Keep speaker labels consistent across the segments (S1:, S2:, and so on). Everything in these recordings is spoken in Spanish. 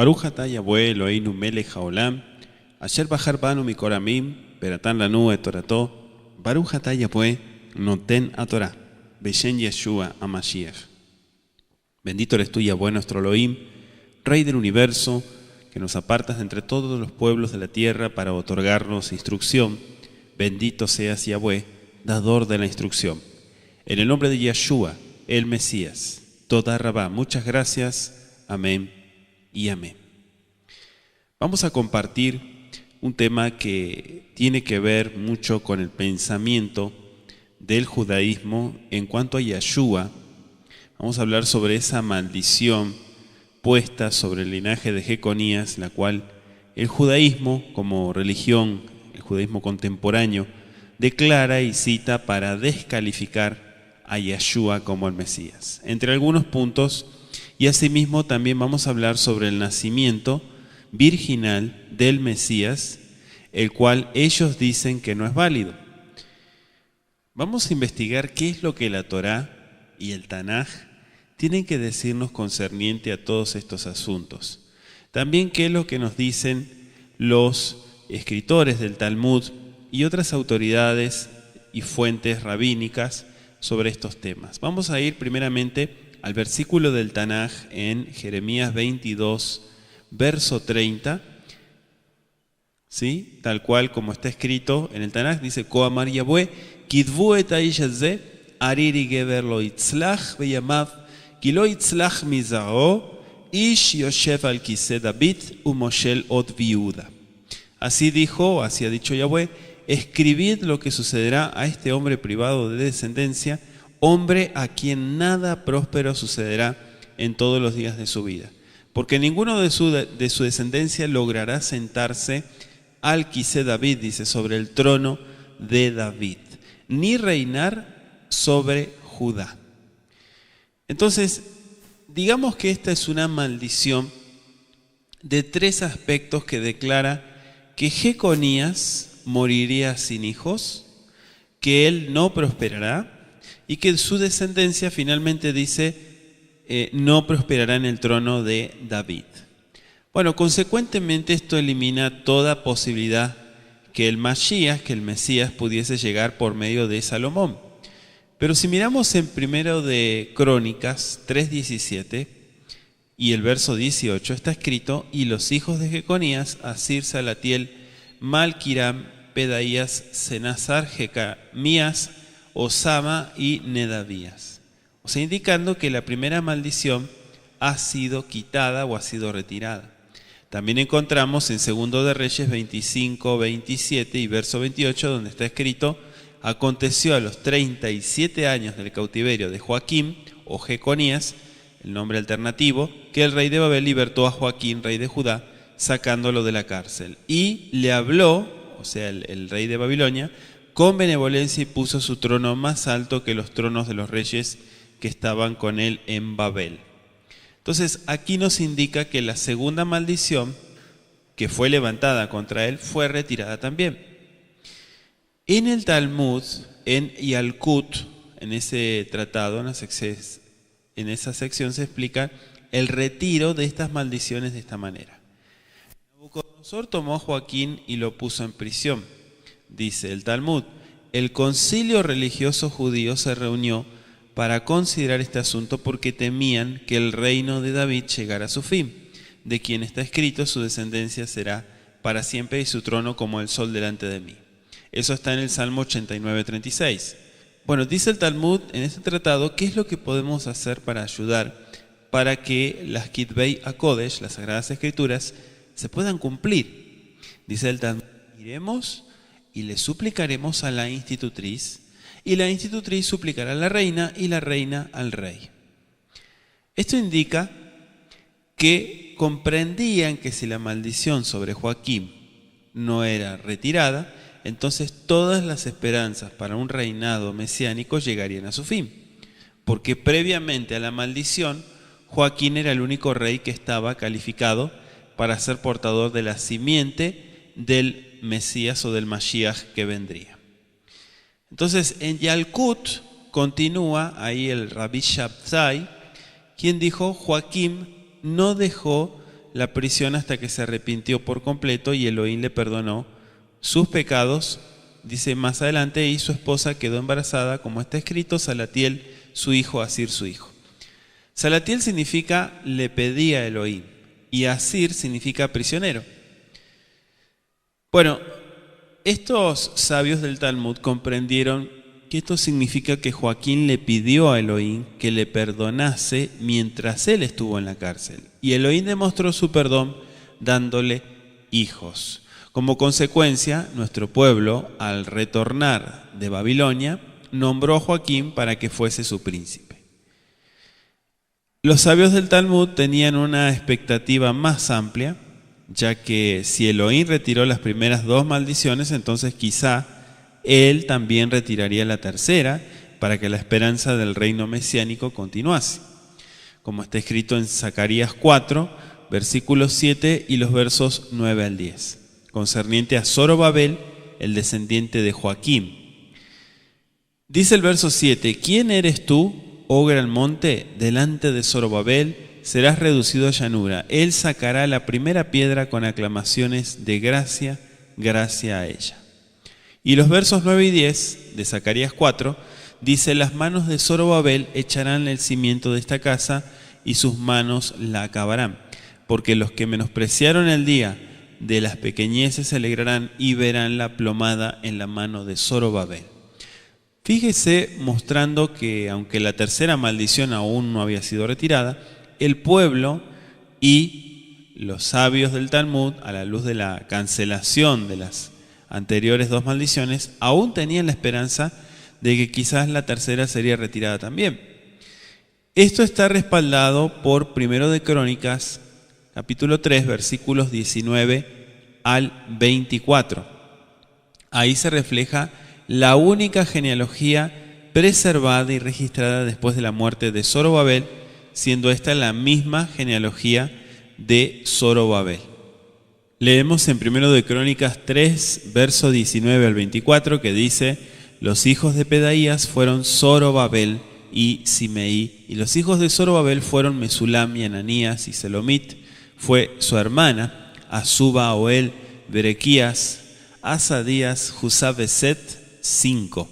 S1: Baruch atah Yahweh Eloheinu melech haolam, asher bahar banu mikol amim, beratan lanu et torato, Baruch atah Yahweh noten haTorah, beshem Yeshua HaMashiach. Bendito eres tú, Yahweh, nuestro Elohim, Rey del universo, que nos apartas de entre todos los pueblos de la tierra para otorgarnos instrucción. Bendito seas, Yahweh, dador de la instrucción. En el nombre de Yeshua, el Mesías, Toda Rabá, muchas gracias. Amén y amén. Vamos a compartir un tema que tiene que ver mucho con el pensamiento del judaísmo en cuanto a Yeshua. Vamos a hablar sobre esa maldición puesta sobre el linaje de Jeconías, la cual el judaísmo como religión, el judaísmo contemporáneo, declara y cita para descalificar a Yeshua como el Mesías. Entre algunos puntos, y asimismo también vamos a hablar sobre el nacimiento virginal del Mesías, el cual ellos dicen que no es válido. Vamos a investigar qué es lo que la Torá y el Tanaj tienen que decirnos concerniente a todos estos asuntos. También qué es lo que nos dicen los escritores del Talmud y otras autoridades y fuentes rabínicas sobre estos temas. Vamos a ir primeramente al versículo del Tanaj en Jeremías 22, verso 30, ¿sí? Tal cual como está escrito en el Tanaj, dice: Koamar Yahweh, kidvu et haish hazeh, ariri gever lo itzlach beyamav, ki lo itzlach mizaro, ish yoshev al kiseh David, umoshel od viuda. Así dijo, así ha dicho Yahweh: escribid lo que sucederá a este hombre privado de descendencia, hombre a quien nada próspero sucederá en todos los días de su vida. Porque ninguno de su descendencia logrará sentarse al kiseh David, dice, sobre el trono de David, ni reinar sobre Judá. Entonces, digamos que esta es una maldición de tres aspectos que declara que Jeconías moriría sin hijos, que él no prosperará y que su descendencia finalmente dice no prosperará en el trono de David. Bueno, consecuentemente esto elimina toda posibilidad que el Mashiach, que el Mesías, pudiese llegar por medio de Salomón. Pero si miramos en primero de Crónicas 3:17 y el verso 18, está escrito: y los hijos de Jeconías, Asir, Salatiel, Malquiram, Pedaías, Senazar, Jecamías, Osama y Nedavías. O sea, indicando que la primera maldición ha sido quitada o ha sido retirada. También encontramos en 2 de Reyes 25, 27 y verso 28, donde está escrito: aconteció a los 37 años del cautiverio de Joaquín o Jeconías, el nombre alternativo, que el rey de Babel libertó a Joaquín, rey de Judá, sacándolo de la cárcel. Y le habló, o sea, el rey de Babilonia, con benevolencia y puso su trono más alto que los tronos de los reyes que estaban con él en Babel. Entonces, aquí nos indica que la segunda maldición que fue levantada contra él fue retirada también. En el Talmud, en Yalkut, en ese tratado, en esa sección se explica el retiro de estas maldiciones de esta manera. Nabucodonosor tomó a Joaquín y lo puso en prisión. Dice el Talmud: el concilio religioso judío se reunió para considerar este asunto porque temían que el reino de David llegara a su fin, de quien está escrito: su descendencia será para siempre y su trono como el sol delante de mí. Eso está en el Salmo 89:36. Bueno, dice el Talmud en este tratado qué es lo que podemos hacer para ayudar para que las Kitvei HaKodesh, las Sagradas Escrituras, se puedan cumplir. Dice el Talmud: iremos y le suplicaremos a la institutriz, y la institutriz suplicará a la reina, y la reina al rey. Esto indica que comprendían que si la maldición sobre Joaquín no era retirada, entonces todas las esperanzas para un reinado mesiánico llegarían a su fin, porque previamente a la maldición, Joaquín era el único rey que estaba calificado para ser portador de la simiente del Mesías o del Mashiach que vendría. Entonces, en Yalkut continúa ahí el Rabbi Shabtai, quien dijo: Joaquín no dejó la prisión hasta que se arrepintió por completo y Elohim le perdonó sus pecados. Dice más adelante, y su esposa quedó embarazada, como está escrito, Salatiel, su hijo, Asir, su hijo. Salatiel significa le pedía a Elohim y Asir significa prisionero. Bueno, estos sabios del Talmud comprendieron que esto significa que Joaquín le pidió a Elohim que le perdonase mientras él estuvo en la cárcel. Y Elohim demostró su perdón dándole hijos. Como consecuencia, nuestro pueblo, al retornar de Babilonia, nombró a Joaquín para que fuese su príncipe. Los sabios del Talmud tenían una expectativa más amplia, ya que si Elohim retiró las primeras 2 maldiciones, entonces quizá él también retiraría la tercera para que la esperanza del reino mesiánico continuase. Como está escrito en Zacarías 4, versículos 7 y los versos 9 al 10, concerniente a Zorobabel, el descendiente de Joaquín. Dice el verso 7, ¿quién eres tú, oh gran monte? Delante de Zorobabel serás reducido a llanura. Él sacará la primera piedra con aclamaciones de gracia, gracia a ella. Y los versos 9 y 10 de Zacarías 4 dice, las manos de Zorobabel echarán el cimiento de esta casa y sus manos la acabarán, porque los que menospreciaron el día de las pequeñeces se alegrarán y verán la plomada en la mano de Zorobabel. Fíjese, mostrando que aunque la tercera maldición aún no había sido retirada, el pueblo y los sabios del Talmud, a la luz de la cancelación de las anteriores 2 maldiciones, aún tenían la esperanza de que quizás la tercera sería retirada también. Esto está respaldado por 1 de Crónicas, capítulo 3, versículos 19 al 24. Ahí se refleja la única genealogía preservada y registrada después de la muerte de Zorobabel, siendo esta la misma genealogía de Zorobabel. Leemos en 1 de Crónicas 3, verso 19 al 24, que dice, los hijos de Pedaías fueron Zorobabel y Simeí, y los hijos de Zorobabel fueron Mesulam y Ananías, y Selomit fue su hermana, Azuba, Oel, Berequías, Asadías, Jusabeset, 5.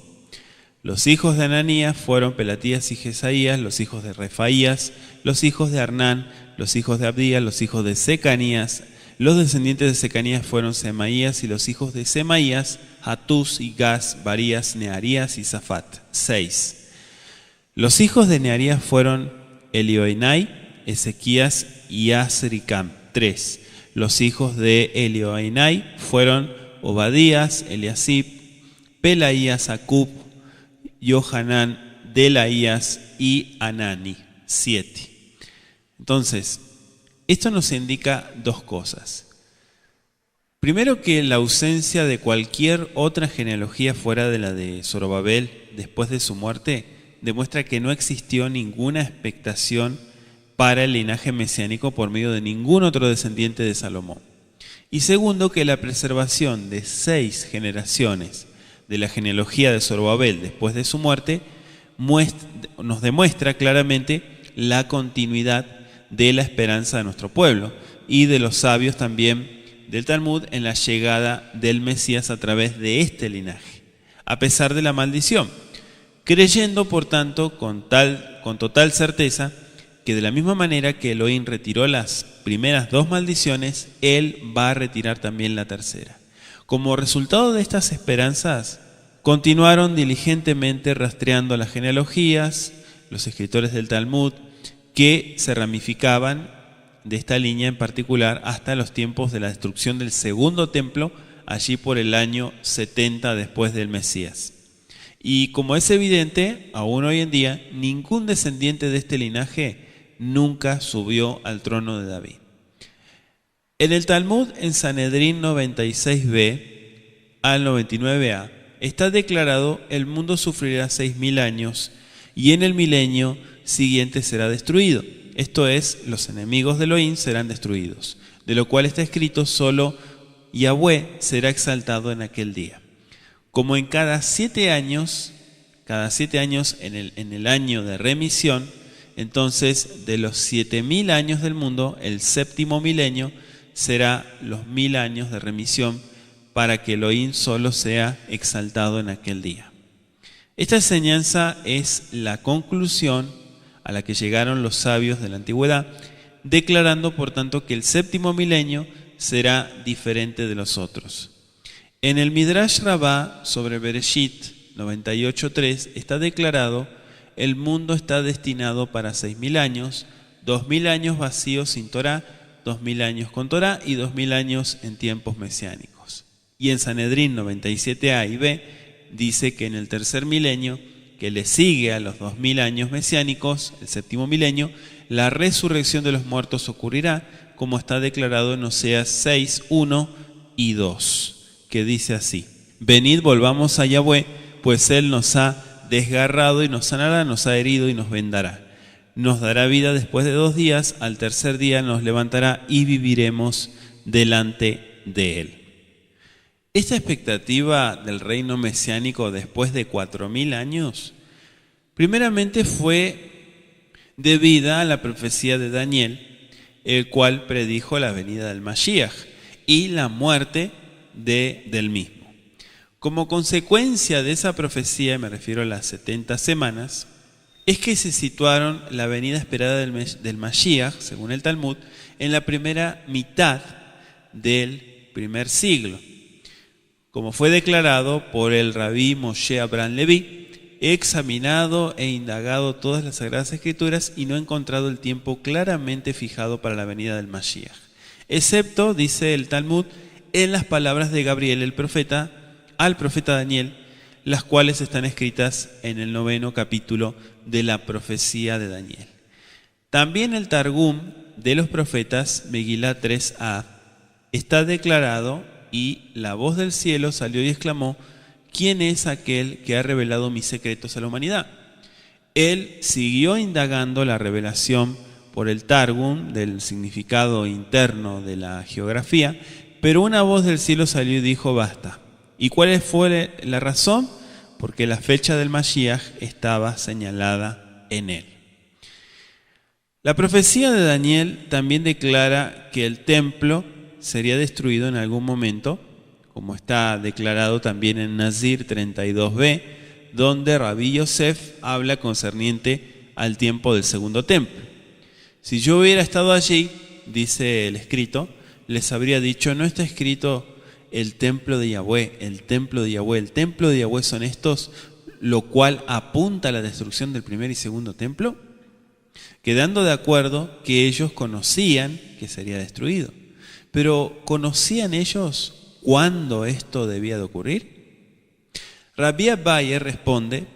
S1: Los hijos de Ananías fueron Pelatías y Jesaías, los hijos de Refaías, los hijos de Arnán, los hijos de Abdías, los hijos de Secanías. Los descendientes de Secanías fueron Semaías, y los hijos de Semaías, Hatús, y Gas, Barías, Nearías y Zafat, 6. Los hijos de Nearías fueron Elioenai, Ezequías y Azricam, 3. Los hijos de Elioenai fueron Obadías, Eliasib, Pelaías, Acub, Johanán, Delaías y Anani, 7. Entonces, esto nos indica 2 cosas. Primero, que la ausencia de cualquier otra genealogía fuera de la de Zorobabel después de su muerte demuestra que no existió ninguna expectación para el linaje mesiánico por medio de ningún otro descendiente de Salomón. Y segundo, que la preservación de 6 generaciones de la genealogía de Zorobabel después de su muerte nos demuestra claramente la continuidad de la esperanza de nuestro pueblo y de los sabios también del Talmud en la llegada del Mesías a través de este linaje, a pesar de la maldición, creyendo por tanto con total certeza que de la misma manera que Elohim retiró las primeras 2 maldiciones, Él va a retirar también la tercera. Como resultado de estas esperanzas, continuaron diligentemente rastreando las genealogías, los escritores del Talmud, que se ramificaban de esta línea en particular hasta los tiempos de la destrucción del segundo templo, allí por el año 70 después del Mesías. Y como es evidente, aún hoy en día, ningún descendiente de este linaje nunca subió al trono de David. En el Talmud, en Sanedrín 96b al 99a, está declarado: el mundo sufrirá 6.000 años y en el milenio siguiente será destruido. Esto es, los enemigos de Elohim serán destruidos, de lo cual está escrito: solo Yahweh será exaltado en aquel día. Como en cada 7 años en el año de remisión, entonces de los 7000 años del mundo, el séptimo milenio será los 1000 años de remisión para que Elohim solo sea exaltado en aquel día. Esta enseñanza es la conclusión a la que llegaron los sabios de la antigüedad, declarando por tanto que el séptimo milenio será diferente de los otros. En el Midrash Rabbah sobre Bereshit 98.3 está declarado: el mundo está destinado para 6000 años, 2000 años vacíos sin Torah, 2000 años con Torah y 2000 años en tiempos mesiánicos. Y en Sanedrín 97a y b dice que en el tercer milenio, que le sigue a los 2000 años mesiánicos, el séptimo milenio, la resurrección de los muertos ocurrirá, como está declarado en Oseas 6, 1 y 2, que dice así: venid, volvamos a Yahweh, pues Él nos ha desgarrado y nos sanará, nos ha herido y nos vendará. Nos dará vida después de 2 días, al tercer día nos levantará y viviremos delante de Él. Esta expectativa del reino mesiánico después de 4000 años, primeramente fue debida a la profecía de Daniel, el cual predijo la venida del Mashiach y la muerte del mismo. Como consecuencia de esa profecía, me refiero a las 70 semanas, es que se situaron la venida esperada del Mashiach, según el Talmud, en la primera mitad del primer siglo. Como fue declarado por el rabí Moshe Abraham Leví, he examinado e indagado todas las Sagradas Escrituras y no he encontrado el tiempo claramente fijado para la venida del Mashiach, excepto, dice el Talmud, en las palabras de Gabriel el profeta al profeta Daniel, las cuales están escritas en el 9º capítulo de la profecía de Daniel. También el Targum de los profetas, Megilá 3a, está declarado: y la voz del cielo salió y exclamó: ¿quién es aquel que ha revelado mis secretos a la humanidad? Él siguió indagando la revelación por el Targum del significado interno de la geografía, pero una voz del cielo salió y dijo: basta. ¿Y cuál fue la razón? Porque la fecha del Mashiach estaba señalada en él. La profecía de Daniel también declara que el templo sería destruido en algún momento, como está declarado también en Nazir 32b, donde Rabí Yosef habla concerniente al tiempo del segundo templo. Si yo hubiera estado allí, dice el escrito, les habría dicho: no está escrito el templo de Yahweh, el templo de Yahweh, el templo de Yahweh son estos, lo cual apunta a la destrucción del primer y segundo templo, quedando de acuerdo que ellos conocían que sería destruido. Pero ¿conocían ellos cuándo esto debía de ocurrir? Rabbi Abaye responde: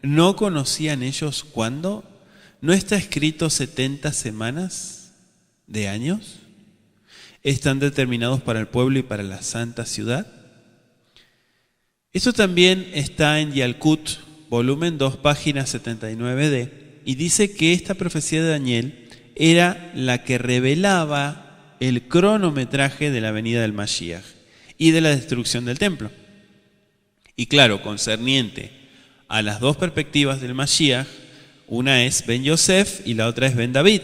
S1: ¿no conocían ellos cuándo? ¿No está escrito 70 semanas de años? ¿Están determinados para el pueblo y para la santa ciudad? Esto también está en Yalkut, volumen 2, página 79d, y dice que esta profecía de Daniel era la que revelaba el cronometraje de la venida del Mashiach y de la destrucción del templo. Y claro, concerniente a las dos perspectivas del Mashiach, una es Ben Yosef y la otra es Ben David.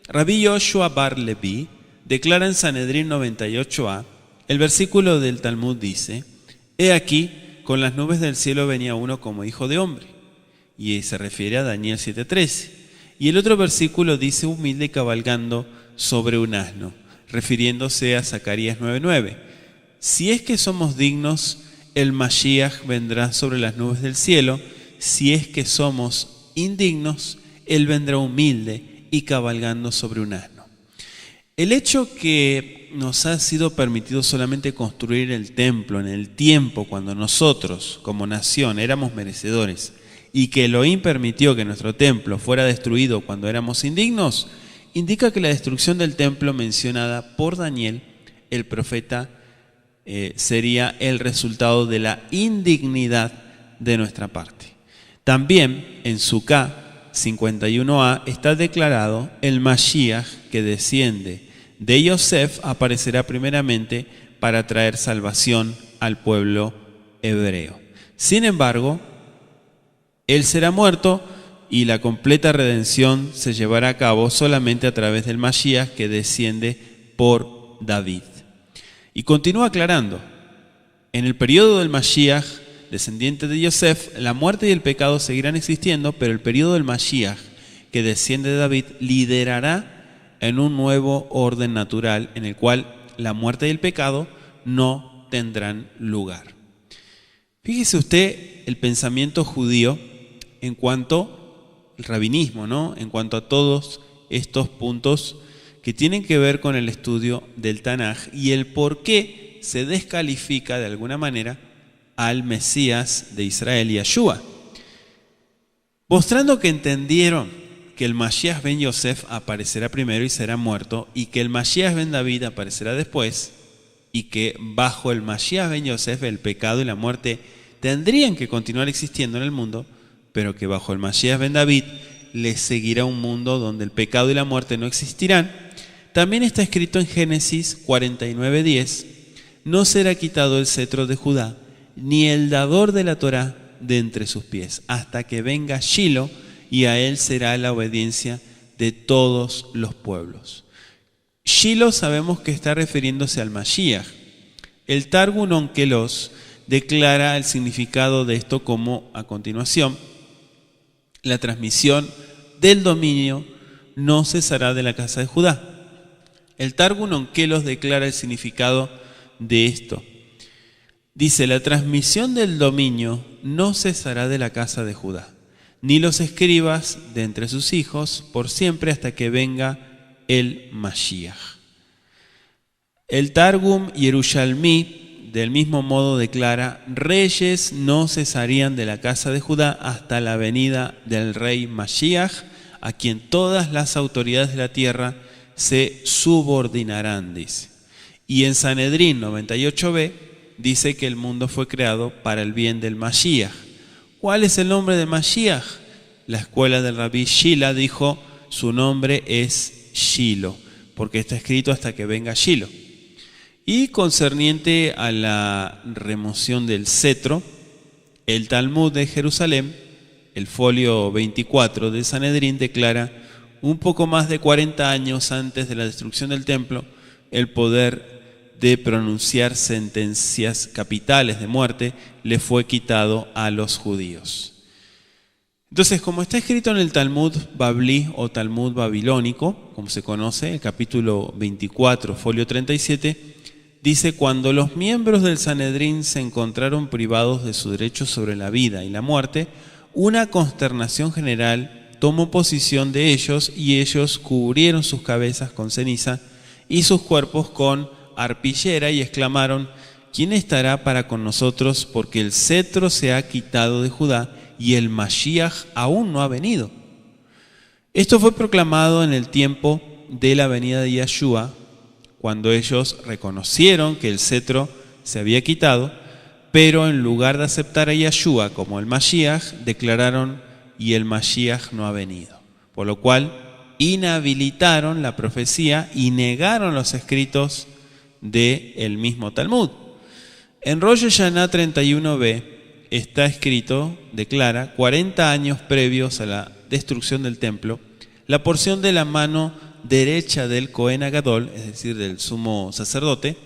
S1: Rabbi Yoshua bar Levi declara en Sanedrín 98a, el versículo del Talmud dice: he aquí, con las nubes del cielo venía uno como hijo de hombre, y se refiere a Daniel 7:13. Y el otro versículo dice: humilde cabalgando sobre un asno, refiriéndose a Zacarías 9:9. Si es que somos dignos, el Mashiach vendrá sobre las nubes del cielo. Si es que somos indignos, Él vendrá humilde y cabalgando sobre un asno. El hecho que nos ha sido permitido solamente construir el templo en el tiempo cuando nosotros, como nación, éramos merecedores, y que Elohim permitió que nuestro templo fuera destruido cuando éramos indignos, indica que la destrucción del templo mencionada por Daniel, el profeta, sería el resultado de la indignidad de nuestra parte. También en Sukkah 51a está declarado: el Mashiach que desciende de Yosef aparecerá primeramente para traer salvación al pueblo hebreo. Sin embargo, él será muerto y la completa redención se llevará a cabo solamente a través del Mashiach que desciende por David. Y continúa aclarando, en el periodo del Mashiach, descendiente de Yosef, la muerte y el pecado seguirán existiendo, pero el periodo del Mashiach, que desciende de David, liderará en un nuevo orden natural en el cual la muerte y el pecado no tendrán lugar. Fíjese usted el pensamiento judío en cuanto al rabinismo, ¿no? En cuanto a todos estos puntos que tienen que ver con el estudio del Tanaj y el por qué se descalifica de alguna manera al Mesías de Israel, Yeshua, mostrando que entendieron que el Mashiach ben Yosef aparecerá primero y será muerto, y que el Mashiach ben David aparecerá después, y que bajo el Mashiach ben Yosef el pecado y la muerte tendrían que continuar existiendo en el mundo, pero que bajo el Mashiach ben David le seguirá un mundo donde el pecado y la muerte no existirán. También está escrito en Génesis 49:10, no será quitado el cetro de Judá, ni el dador de la Torá de entre sus pies, hasta que venga Shilo, y a él será la obediencia de todos los pueblos. Shilo sabemos que está refiriéndose al Mashiach. El Targum Onkelos declara el significado de esto como a continuación: la transmisión del dominio no cesará de la casa de Judá. El Targum Onkelos declara el significado de esto. Dice, la transmisión del dominio no cesará de la casa de Judá, ni los escribas de entre sus hijos por siempre hasta que venga el Mashiach. El Targum Yerushalmi del mismo modo declara, reyes no cesarían de la casa de Judá hasta la venida del rey Mashiach, a quien todas las autoridades de la tierra se subordinarán, dice. Y en Sanedrín 98b dice que el mundo fue creado para el bien del Mashiach. ¿Cuál es el nombre de Mashiach? La escuela del Rabí Shila dijo, su nombre es Shilo, porque está escrito hasta que venga Shilo. Y concerniente a la remoción del cetro, el Talmud de Jerusalén, el folio 24 de Sanedrín, declara, un poco más de 40 años antes de la destrucción del templo, el poder de pronunciar sentencias capitales de muerte le fue quitado a los judíos. Entonces, como está escrito en el Talmud Babli o Talmud babilónico, como se conoce, el capítulo 24, folio 37, dice, cuando los miembros del Sanedrín se encontraron privados de su derecho sobre la vida y la muerte, una consternación general tomó posesión de ellos y ellos cubrieron sus cabezas con ceniza y sus cuerpos con arpillera y exclamaron, ¿quién estará para con nosotros? Porque el cetro se ha quitado de Judá y el Mashiach aún no ha venido. Esto fue proclamado en el tiempo de la venida de Yeshua, cuando ellos reconocieron que el cetro se había quitado, pero en lugar de aceptar a Yeshua como el Mashiach, declararon, y el Mashiach no ha venido. Por lo cual, inhabilitaron la profecía y negaron los escritos del mismo Talmud. En Rosh Hashanah 31b está escrito, declara, 40 años previos a la destrucción del templo, la porción de la mano derecha del Cohen Agadol, es decir, del sumo sacerdote,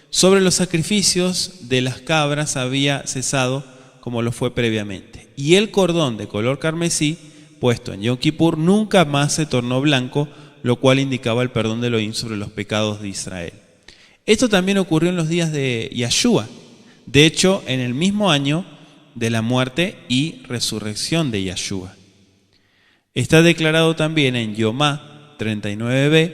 S1: sobre los sacrificios de las cabras había cesado como lo fue previamente. Y el cordón de color carmesí, puesto en Yom Kippur, nunca más se tornó blanco, lo cual indicaba el perdón de Elohim sobre los pecados de Israel. Esto también ocurrió en los días de Yeshua. De hecho, en el mismo año de la muerte y resurrección de Yeshua. Está declarado también en Yomá 39b,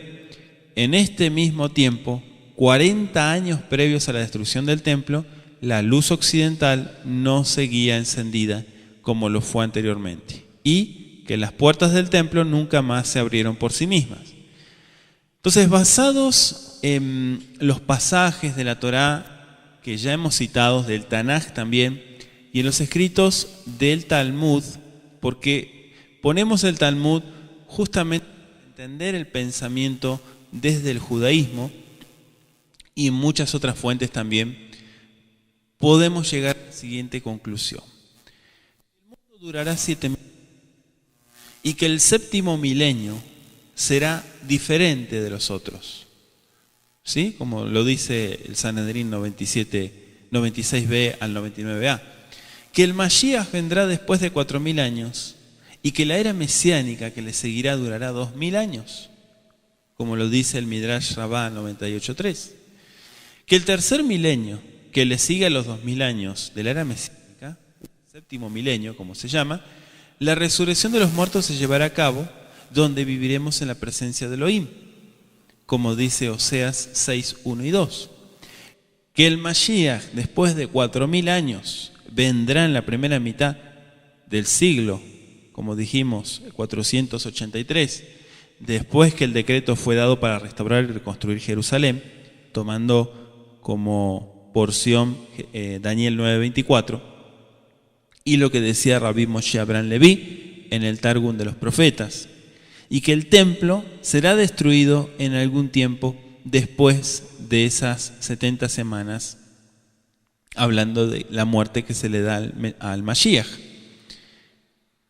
S1: en este mismo tiempo, 40 años previos a la destrucción del templo, la luz occidental no seguía encendida como lo fue anteriormente, y que las puertas del templo nunca más se abrieron por sí mismas. Entonces, basados en los pasajes de la Torá que ya hemos citado, del Tanaj también, y en los escritos del Talmud, porque ponemos el Talmud justamente para entender el pensamiento desde el judaísmo y muchas otras fuentes también, podemos llegar a la siguiente conclusión. El mundo durará 7.000. y que el séptimo milenio será diferente de los otros. ¿Sí? Como lo dice el Sanedrín 96b al 99a. Que el Mashiach vendrá después de 4000 años y que la era mesiánica que le seguirá durará 2000 años, como lo dice el Midrash Rabbah 98.3. Que el tercer milenio que le sigue a los 2000 años de la era mesiánica, séptimo milenio como se llama, la resurrección de los muertos se llevará a cabo donde viviremos en la presencia de Elohim, como dice Oseas 6.1 y 2. Que el Mashiach después de 4000 años vendrá en la primera mitad del siglo, como dijimos, 483, después que el decreto fue dado para restaurar y reconstruir Jerusalén, tomando como porción Daniel 9.24, y lo que decía Rabbi Moshe Abraham Leví en el Targum de los profetas, y que el templo será destruido en algún tiempo después de esas 70 semanas, hablando de la muerte que se le da al Mashiach.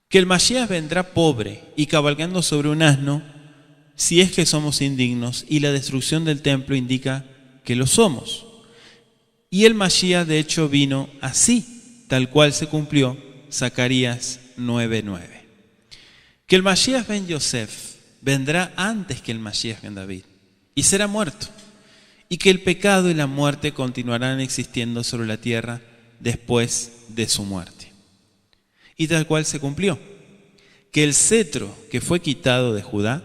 S1: Que el Mashiach vendrá pobre y cabalgando sobre un asno, si es que somos indignos, y la destrucción del templo indica que lo somos. Y el Mashiach de hecho vino así, tal cual se cumplió Zacarías 9.9. Que el Mashiach ben Yosef vendrá antes que el Mashiach ben David y será muerto, y que el pecado y la muerte continuarán existiendo sobre la tierra después de su muerte. Y tal cual se cumplió. Que el cetro que fue quitado de Judá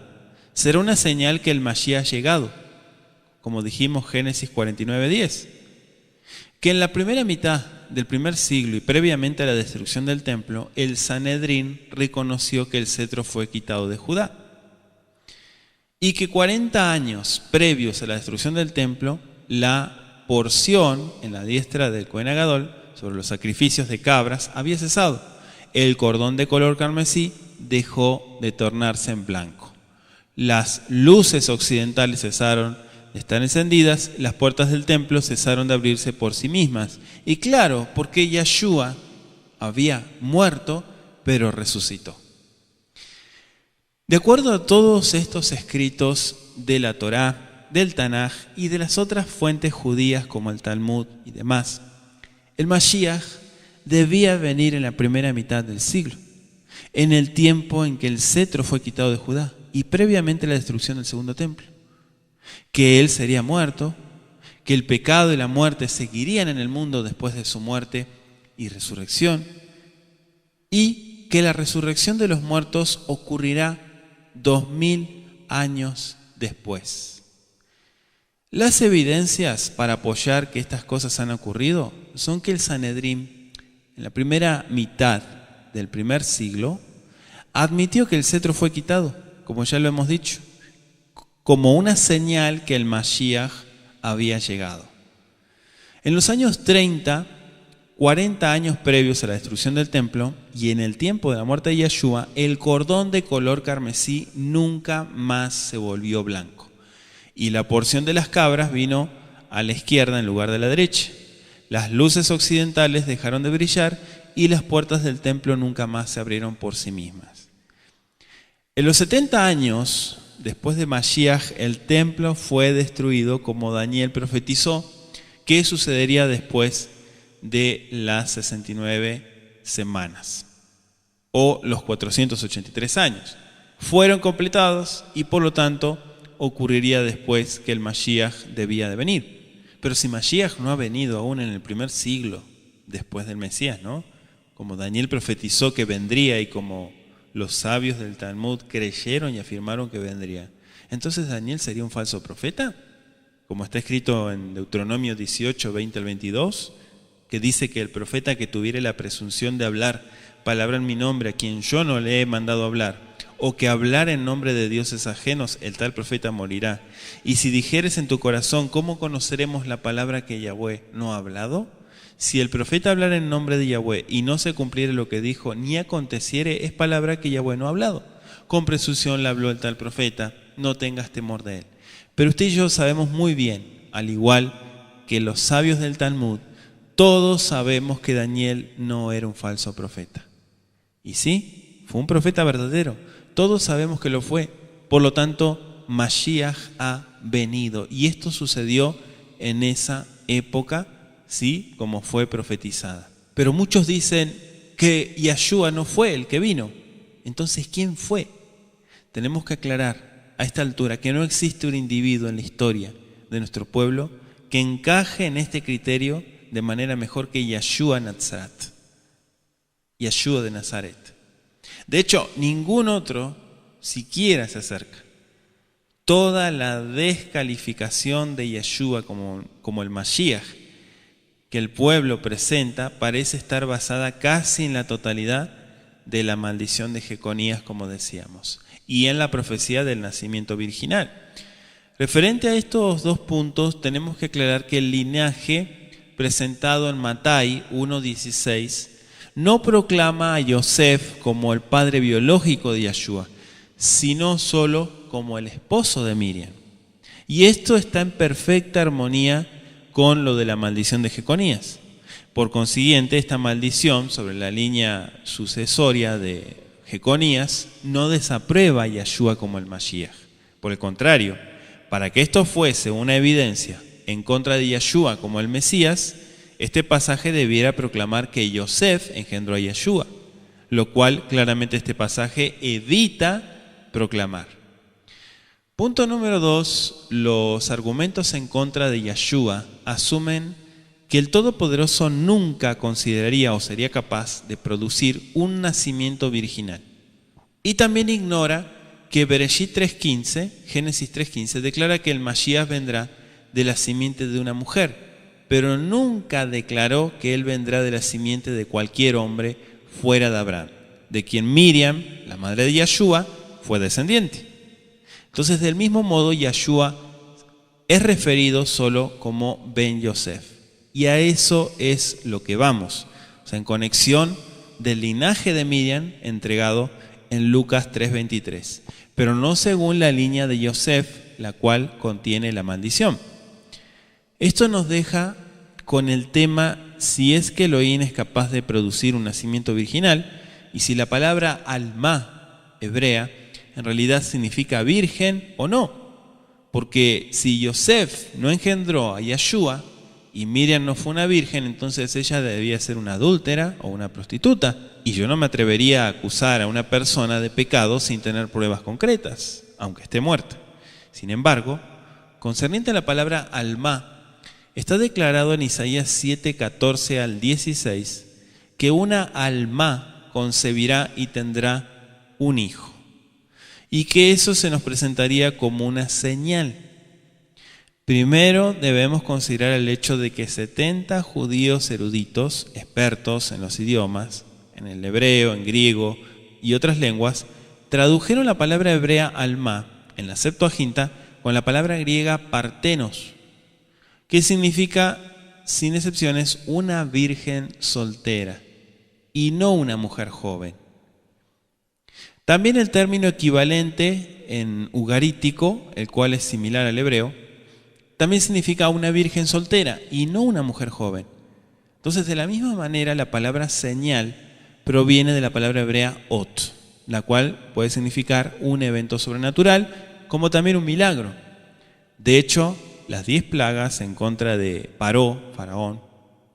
S1: será una señal que el Mashiach ha llegado, como dijimos Génesis 49.10. Que en la primera mitad del primer siglo y previamente a la destrucción del templo, el Sanedrín reconoció que el cetro fue quitado de Judá. Y que 40 años previos a la destrucción del templo, la porción en la diestra del Cohen Agadol sobre los sacrificios de cabras había cesado. El cordón de color carmesí dejó de tornarse en blanco. Las luces occidentales cesaron de estar encendidas, las puertas del templo cesaron de abrirse por sí mismas. Y claro, porque Yeshua había muerto, pero resucitó. De acuerdo a todos estos escritos de la Torá, del Tanaj y de las otras fuentes judías como el Talmud y demás, el Mashiach debía venir en la primera mitad del siglo, en el tiempo en que el cetro fue quitado de Judá y previamente a la destrucción del segundo templo. Que él sería muerto, que el pecado y la muerte seguirían en el mundo después de su muerte y resurrección, y que la resurrección de los muertos ocurrirá 2000 años después. Las evidencias para apoyar que estas cosas han ocurrido son que el Sanedrín, en la primera mitad del primer siglo, admitió que el cetro fue quitado, como ya lo hemos dicho, como una señal que el Mashiach había llegado. En los años 30, 40 años previos a la destrucción del templo, y en el tiempo de la muerte de Yeshua, el cordón de color carmesí nunca más se volvió blanco, y la porción de las cabras vino a la izquierda en lugar de la derecha. Las luces occidentales dejaron de brillar y las puertas del templo nunca más se abrieron por sí mismas. En los 70 años después de Mashiach, el templo fue destruido como Daniel profetizó que sucedería después de las 69 semanas o los 483 años. Fueron completados y por lo tanto ocurriría después que el Mashiach debía de venir. Pero si Mashiach no ha venido aún en el primer siglo después del Mesías, ¿no? Como Daniel profetizó que vendría y como los sabios del Talmud creyeron y afirmaron que vendría, entonces Daniel sería un falso profeta, como está escrito en Deuteronomio 18, 20 al 22, que dice que el profeta que tuviere la presunción de hablar palabra en mi nombre a quien yo no le he mandado hablar, o que hablar en nombre de dioses ajenos, el tal profeta morirá. Y si dijeres en tu corazón, ¿cómo conoceremos la palabra que Yahweh no ha hablado? Si el profeta hablara en nombre de Yahweh y no se cumpliere lo que dijo, ni aconteciere, es palabra que Yahweh no ha hablado. Con presunción le habló el tal profeta, no tengas temor de él. Pero usted y yo sabemos muy bien, al igual que los sabios del Talmud, todos sabemos que Daniel no era un falso profeta. Y sí, fue un profeta verdadero, Todos sabemos que lo fue. Por lo tanto, Mashiach ha venido. Y esto sucedió en esa época, ¿sí? Como fue profetizada. Pero muchos dicen que Yeshua no fue el que vino. Entonces, ¿quién fue? Tenemos que aclarar a esta altura que no existe un individuo en la historia de nuestro pueblo que encaje en este criterio de manera mejor que Yeshua Nazaret. Yeshua de Nazaret. De hecho, ningún otro siquiera se acerca. Toda la descalificación de Yeshua como el Mashiach que el pueblo presenta parece estar basada casi en la totalidad de la maldición de Jeconías, como decíamos, y en la profecía del nacimiento virginal. Referente a estos dos puntos, tenemos que aclarar que el linaje presentado en Mattai 1:16 no proclama a Yosef como el padre biológico de Yeshua, sino solo como el esposo de Miriam. Y esto está en perfecta armonía con lo de la maldición de Jeconías. Por consiguiente, esta maldición sobre la línea sucesoria de Jeconías no desaprueba a Yeshua como el Mashiach. Por el contrario, para que esto fuese una evidencia en contra de Yeshua como el Mesías, este pasaje debiera proclamar que Yosef engendró a Yeshua, lo cual claramente este pasaje evita proclamar. Punto número 2. Los argumentos en contra de Yeshua asumen que el Todopoderoso nunca consideraría o sería capaz de producir un nacimiento virginal. Y también ignora que Bereshit 3.15, Génesis 3.15, declara que el Mashiach vendrá de la simiente de una mujer, pero nunca declaró que él vendrá de la simiente de cualquier hombre fuera de Abraham, de quien Miriam, la madre de Yeshua, fue descendiente. Entonces, del mismo modo, Yeshua es referido solo como Ben Yosef. Y a eso es lo que vamos. O sea, en conexión del linaje de Miriam entregado en Lucas 3.23. Pero no según la línea de Yosef, la cual contiene la maldición. Esto nos deja con el tema si es que Elohim es capaz de producir un nacimiento virginal y si la palabra alma hebrea en realidad significa virgen o no. Porque si Yosef no engendró a Yeshua y Miriam no fue una virgen, entonces ella debía ser una adúltera o una prostituta. Y yo no me atrevería a acusar a una persona de pecado sin tener pruebas concretas, aunque esté muerta. Sin embargo, concerniente a la palabra alma, está declarado en Isaías 7:14 al 16 que una alma concebirá y tendrá un hijo. Y que eso se nos presentaría como una señal. Primero debemos considerar el hecho de que 70 judíos eruditos, expertos en los idiomas, en el hebreo, en griego y otras lenguas, tradujeron la palabra hebrea alma en la Septuaginta con la palabra griega partenos, que significa, sin excepciones, una virgen soltera y no una mujer joven. También el término equivalente en ugarítico, el cual es similar al hebreo, también significa una virgen soltera y no una mujer joven. Entonces, de la misma manera, la palabra señal proviene de la palabra hebrea ot, la cual puede significar un evento sobrenatural, como también un milagro. De hecho, las 10 plagas en contra de Paró, faraón,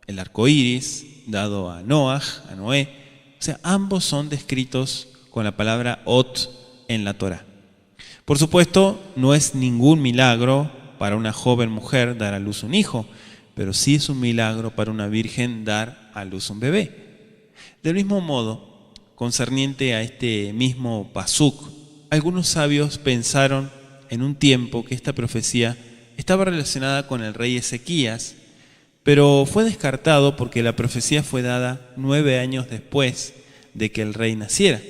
S1: el arco iris dado a Noaj, a Noé, o sea, ambos son descritos con la palabra ot en la Torá. Por supuesto, no es ningún milagro para una joven mujer dar a luz un hijo, pero sí es un milagro para una virgen dar a luz un bebé. Del mismo modo, concerniente a este mismo pasuk, algunos sabios pensaron en un tiempo que esta profecía estaba relacionada con el rey Ezequías, pero fue descartado porque la profecía fue dada 9 años después de que el rey naciera.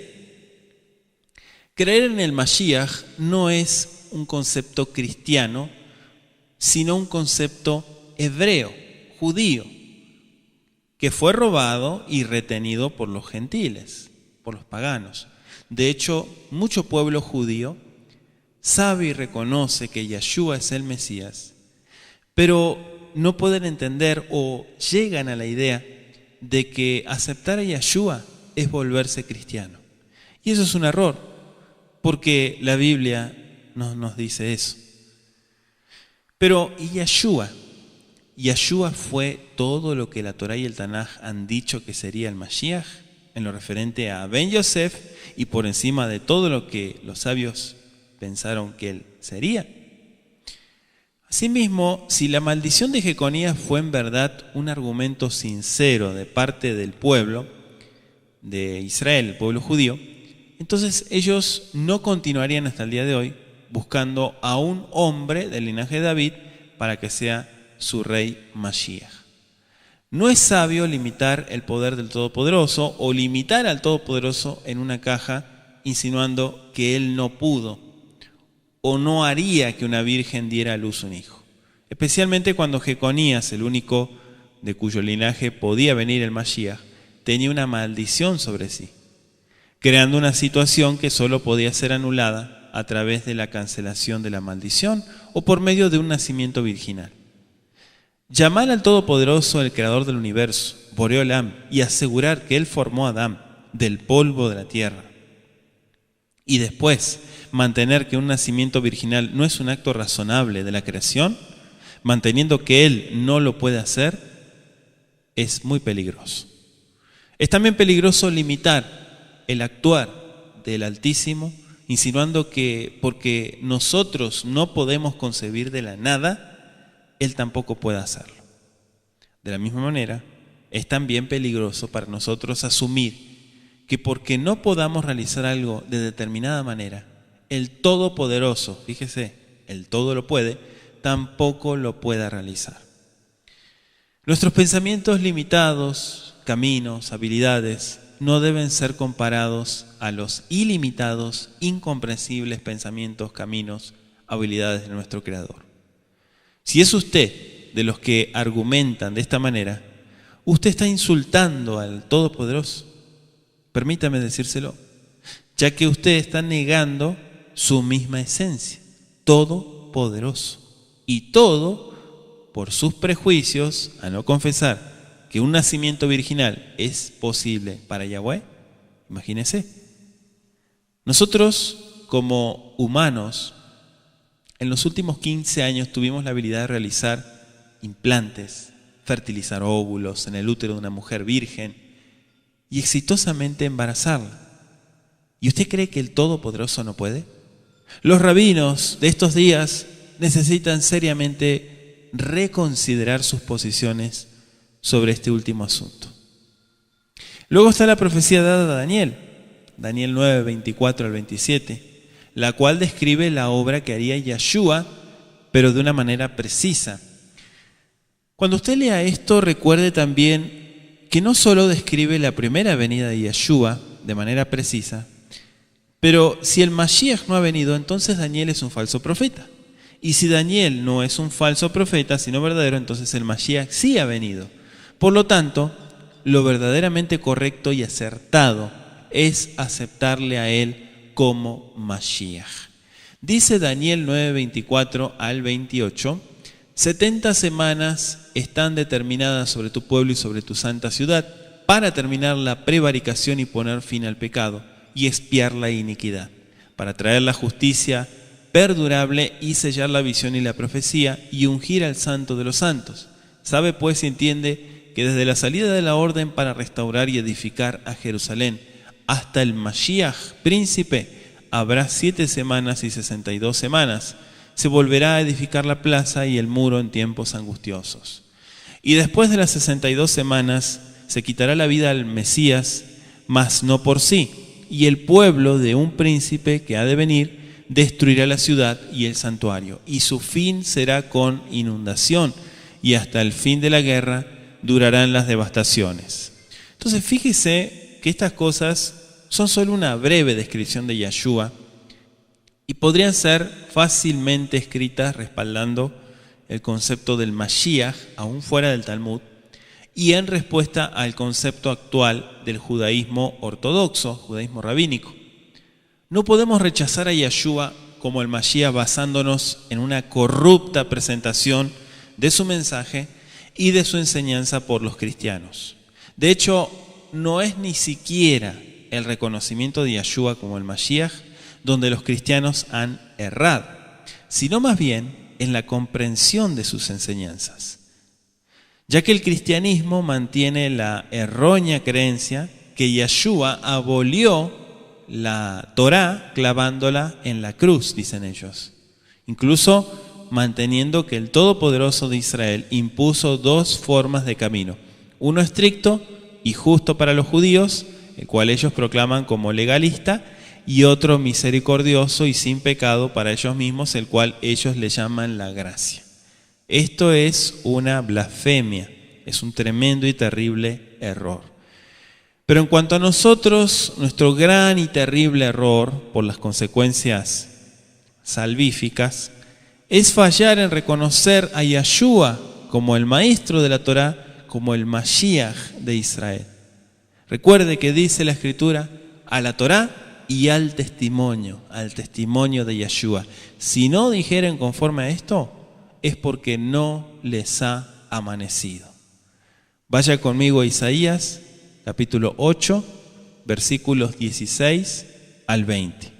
S1: Creer en el Mashiach no es un concepto cristiano, sino un concepto hebreo, judío, que fue robado y retenido por los gentiles, por los paganos. De hecho, mucho pueblo judío sabe y reconoce que Yeshua es el Mesías, pero no pueden entender o llegan a la idea de que aceptar a Yeshua es volverse cristiano. Y eso es un error, porque la Biblia nos dice eso. Pero ¿y Yeshua? ¿Yeshua fue todo lo que la Torá y el Tanaj han dicho que sería el Mashiach en lo referente a Ben Yosef y por encima de todo lo que los sabios pensaron que él sería? Asimismo, si la maldición de Jeconías fue en verdad un argumento sincero de parte del pueblo de Israel, el pueblo judío, entonces ellos no continuarían hasta el día de hoy buscando a un hombre del linaje de David para que sea su rey Mashiach. No es sabio limitar el poder del Todopoderoso o limitar al Todopoderoso en una caja insinuando que él no pudo o no haría que una virgen diera a luz un hijo. Especialmente cuando Jeconías, el único de cuyo linaje podía venir el Mashiach, tenía una maldición sobre sí, creando una situación que solo podía ser anulada a través de la cancelación de la maldición o por medio de un nacimiento virginal. Llamar al Todopoderoso el Creador del universo, Boreolam, y asegurar que Él formó a Adán del polvo de la tierra, y después mantener que un nacimiento virginal no es un acto razonable de la creación, manteniendo que Él no lo puede hacer, es muy peligroso. Es también peligroso limitar el actuar del Altísimo, insinuando que porque nosotros no podemos concebir de la nada, Él tampoco puede hacerlo. De la misma manera, es también peligroso para nosotros asumir que porque no podamos realizar algo de determinada manera, el Todopoderoso, fíjese, el todo lo puede, tampoco lo pueda realizar. Nuestros pensamientos limitados, caminos, habilidades, no deben ser comparados a los ilimitados, incomprensibles pensamientos, caminos, habilidades de nuestro Creador. Si es usted de los que argumentan de esta manera, usted está insultando al Todopoderoso. Permítame decírselo, ya que usted está negando su misma esencia, todopoderoso. Y todo por sus prejuicios a no confesar que un nacimiento virginal es posible para Yahweh. Imagínese. Nosotros, como humanos, en los últimos 15 años tuvimos la habilidad de realizar implantes, fertilizar óvulos en el útero de una mujer virgen y exitosamente embarazarla. ¿Y usted cree que el Todopoderoso no puede? Los rabinos de estos días necesitan seriamente reconsiderar sus posiciones sobre este último asunto. Luego está la profecía dada a Daniel, Daniel 9, 24 al 27, la cual describe la obra que haría Yeshua, pero de una manera precisa. Cuando usted lea esto, recuerde también que no solo describe la primera venida de Yeshua de manera precisa, pero si el Mashiach no ha venido, entonces Daniel es un falso profeta. Y si Daniel no es un falso profeta, sino verdadero, entonces el Mashiach sí ha venido. Por lo tanto, lo verdaderamente correcto y acertado es aceptarle a él como Mashiach. Dice Daniel 9, 24 al 28, 70 semanas están determinadas sobre tu pueblo y sobre tu santa ciudad para terminar la prevaricación y poner fin al pecado y expiar la iniquidad, para traer la justicia perdurable y sellar la visión y la profecía y ungir al santo de los santos. Sabe pues y entiende que desde la salida de la orden para restaurar y edificar a Jerusalén hasta el Mashiach príncipe habrá 7 semanas y 62 semanas. Se volverá a edificar la plaza y el muro en tiempos angustiosos. Y después de las 62 semanas se quitará la vida al Mesías, mas no por sí, y el pueblo de un príncipe que ha de venir destruirá la ciudad y el santuario, y su fin será con inundación, y hasta el fin de la guerra durarán las devastaciones. Entonces fíjese que estas cosas son solo una breve descripción de Yeshua y podrían ser fácilmente escritas respaldando el concepto del Mashiach, aún fuera del Talmud, y en respuesta al concepto actual del judaísmo ortodoxo, judaísmo rabínico. No podemos rechazar a Yeshua como el Mashiach basándonos en una corrupta presentación de su mensaje y de su enseñanza por los cristianos. De hecho, no es ni siquiera el reconocimiento de Yeshua como el Mashiach donde los cristianos han errado, sino más bien en la comprensión de sus enseñanzas. Ya que el cristianismo mantiene la errónea creencia que Yeshua abolió la Torá clavándola en la cruz, dicen ellos. Incluso manteniendo que el Todopoderoso de Israel impuso dos formas de camino. Uno estricto y justo para los judíos, el cual ellos proclaman como legalista, y otro misericordioso y sin pecado para ellos mismos, el cual ellos le llaman la gracia. Esto es una blasfemia, es un tremendo y terrible error. Pero en cuanto a nosotros, nuestro gran y terrible error, por las consecuencias salvíficas, es fallar en reconocer a Yeshua como el maestro de la Torá, como el Mashiach de Israel. Recuerde que dice la Escritura, a la Torá y al testimonio de Yeshua. Si no dijeren conforme a esto, es porque no les ha amanecido. Vaya conmigo a Isaías, capítulo 8, versículos 16 al 20.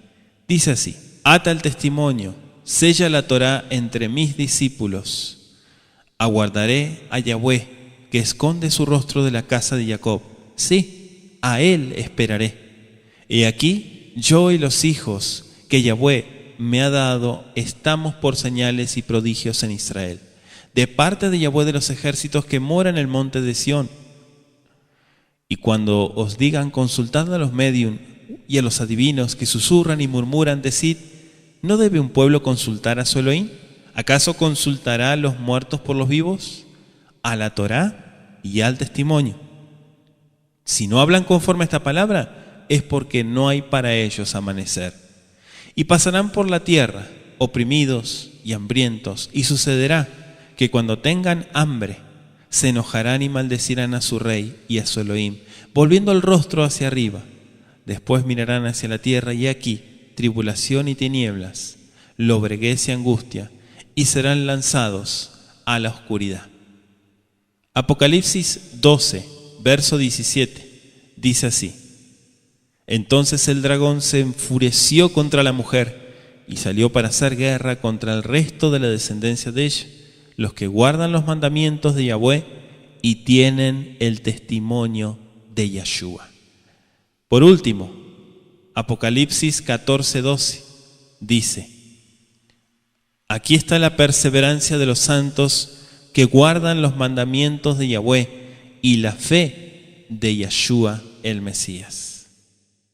S1: Dice así: ata el testimonio, sella la Torá entre mis discípulos. Aguardaré a Yahweh, que esconde su rostro de la casa de Jacob. Sí, a él esperaré. He aquí, yo y los hijos que Yahweh me ha dado, estamos por señales y prodigios en Israel, de parte de Yahweh de los ejércitos que mora en el monte de Sión. Y cuando os digan, consultad a los medium y a los adivinos que susurran y murmuran, decid, ¿no debe un pueblo consultar a su Elohim? ¿Acaso consultará a los muertos por los vivos? A la Torá y al testimonio. Si no hablan conforme a esta palabra, es porque no hay para ellos amanecer. Y pasarán por la tierra, oprimidos y hambrientos, y sucederá que cuando tengan hambre, se enojarán y maldecirán a su rey y a su Elohim, volviendo el rostro hacia arriba. Después mirarán hacia la tierra y aquí, tribulación y tinieblas, lobreguez y angustia, y serán lanzados a la oscuridad. Apocalipsis 12, verso 17, dice así: entonces el dragón se enfureció contra la mujer y salió para hacer guerra contra el resto de la descendencia de ella, los que guardan los mandamientos de Yahweh y tienen el testimonio de Yeshua. Por último, Apocalipsis 14:12 dice: aquí está la perseverancia de los santos que guardan los mandamientos de Yahweh y la fe de Yeshua el Mesías.